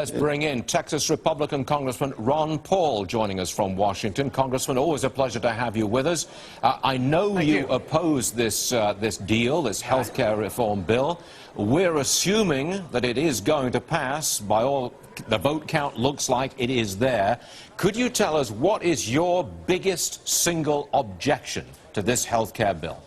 Let's bring in Texas Republican Congressman Ron Paul joining us from Washington. Congressman, always a pleasure to have you with us. I know you oppose this deal, this health care reform bill. We're assuming that it is going to pass. By all the vote count looks like it is there. Could you tell us what is your biggest single objection to this health care bill?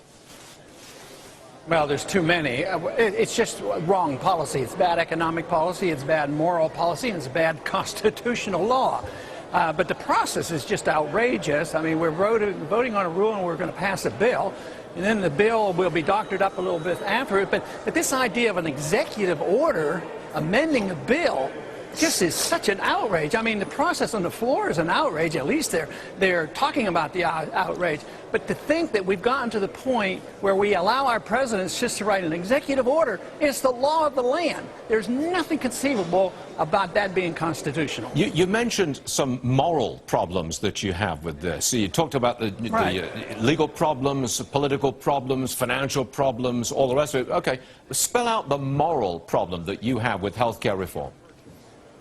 Well, there's too many. It's just wrong policy. It's bad economic policy, it's bad moral policy, and it's bad constitutional law. But the process is just outrageous. I mean, we're voting on a rule and we're going to pass a bill, and then the bill will be doctored up a little bit after it. But this idea of an executive order amending a bill just is such an outrage. I mean, the process on the floor is an outrage. At least they're talking about the outrage. But to think that we've gotten to the point where we allow our presidents just to write an executive order, it's the law of the land. There's nothing conceivable about that being constitutional. You mentioned some moral problems that you have with this. You talked about the legal problems, political problems, financial problems, all the rest of it. Okay, spell out the moral problem that you have with health care reform.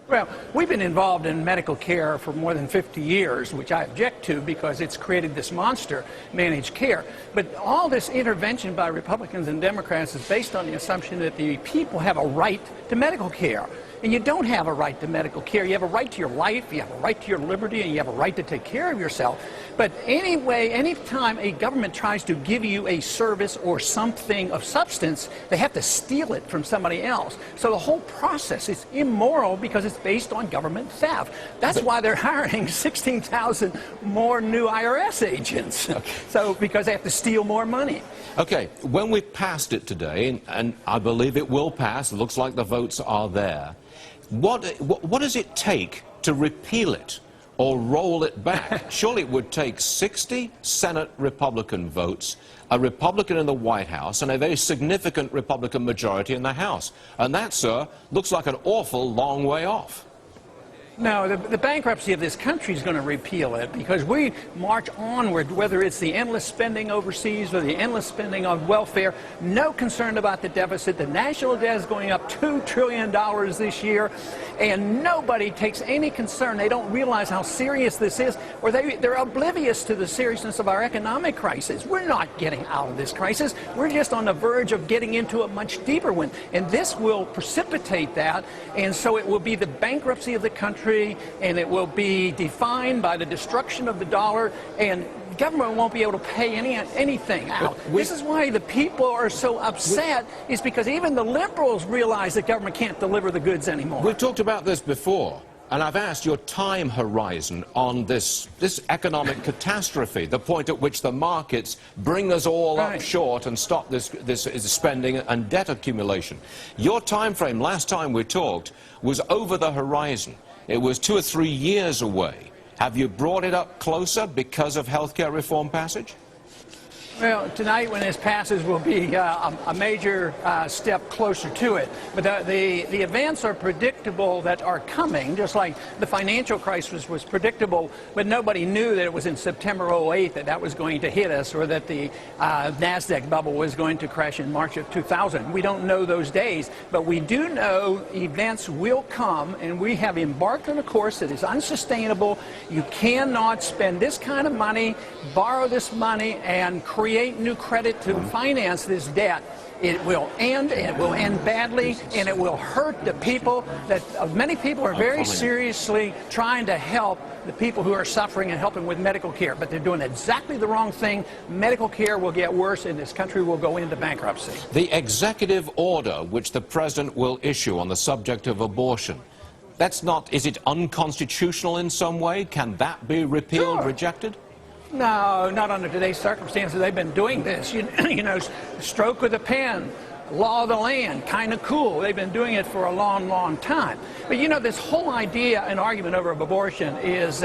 Well, we've been involved in medical care for more than 50 years, which I object to because it's created this monster, managed care. But all this intervention by Republicans and Democrats is based on the assumption that the people have a right to medical care. And you don't have a right to medical care. You have a right to your life, you have a right to your liberty, and you have a right to take care of yourself. But anyway, anytime a government tries to give you a service or something of substance, they have to steal it from somebody else. So the whole process is immoral because it's based on government theft. That's why they're hiring 16,000 more new IRS agents. So because they have to steal more money. Okay, when we passed it today, and I believe it will pass, it looks like the votes are there, what does it take to repeal it or roll it back? Surely it would take 60 Senate Republican votes, a Republican in the White House, and a very significant Republican majority in the House. And that, sir, looks like an awful long way off. No, the bankruptcy of this country is going to repeal it because we march onward, whether it's the endless spending overseas or the endless spending on welfare, no concern about the deficit. The national debt is going up $2 trillion this year, and nobody takes any concern. They don't realize how serious this is, or they're oblivious to the seriousness of our economic crisis. We're not getting out of this crisis. We're just on the verge of getting into a much deeper one, and this will precipitate that, and so it will be the bankruptcy of the country, and it will be defined by the destruction of the dollar, and government won't be able to pay anything out. This is why the people are so upset, is because even the liberals realize that government can't deliver the goods anymore. We've talked about this before, and I've asked your time horizon on this economic catastrophe, the point at which the markets bring us all up short and stop this spending and debt accumulation. Your time frame last time we talked was over the horizon. It was 2 or 3 years away. Have you brought it up closer because of health care reform passage? Well, tonight when this passes will be a major step closer to it. But the events are predictable that are coming, just like the financial crisis was predictable, but nobody knew that it was in September 08 that was going to hit us, or that the NASDAQ bubble was going to crash in March of 2000. We don't know those days, but we do know events will come, and we have embarked on a course that is unsustainable. You cannot spend this kind of money, borrow this money, and create new credit to finance this debt. It will end, and it will end badly, and it will hurt the people. Many people are very seriously trying to help the people who are suffering and helping with medical care, but they're doing exactly the wrong thing. Medical care will get worse, and this country will go into bankruptcy. The executive order which the president will issue on the subject of abortion, is it unconstitutional in some way? Can that be repealed, rejected? No, not under today's circumstances. They've been doing this, you know, stroke of the pen, law of the land, kind of cool. They've been doing it for a long, long time. But you know, this whole idea and argument over abortion is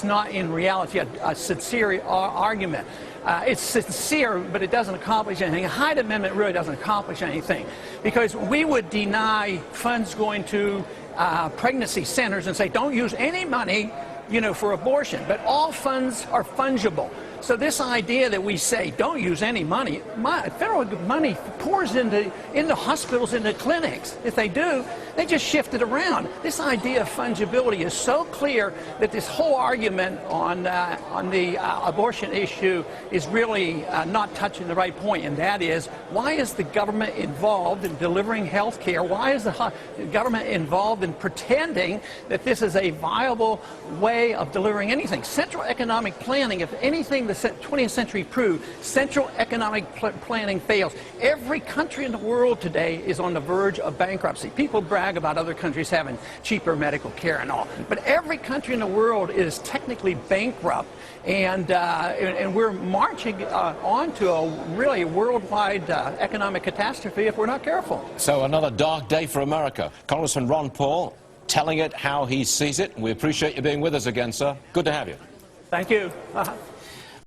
not in reality a sincere argument. It's sincere, but it doesn't accomplish anything. A Hyde Amendment really doesn't accomplish anything, because we would deny funds going to pregnancy centers and say, don't use any money, you know, for abortion. But all funds are fungible. So this idea that we say don't use any money, federal money pours into hospitals, into clinics. If they do, they just shift it around. This idea of fungibility is so clear that this whole argument on the abortion issue is really not touching the right point, and that is, why is the government involved in delivering health care? Why is the government involved in pretending that this is a viable way of delivering anything? Central economic planning, if anything the 20th century proved, central economic planning fails. Every country in the world today is on the verge of bankruptcy. People brag about other countries having cheaper medical care and all, but every country in the world is technically bankrupt, and we're marching on to a really worldwide economic catastrophe if we're not careful. So another dark day for America. Congressman Ron Paul telling it how he sees it. We appreciate you being with us again, sir. Good to have you. Thank you.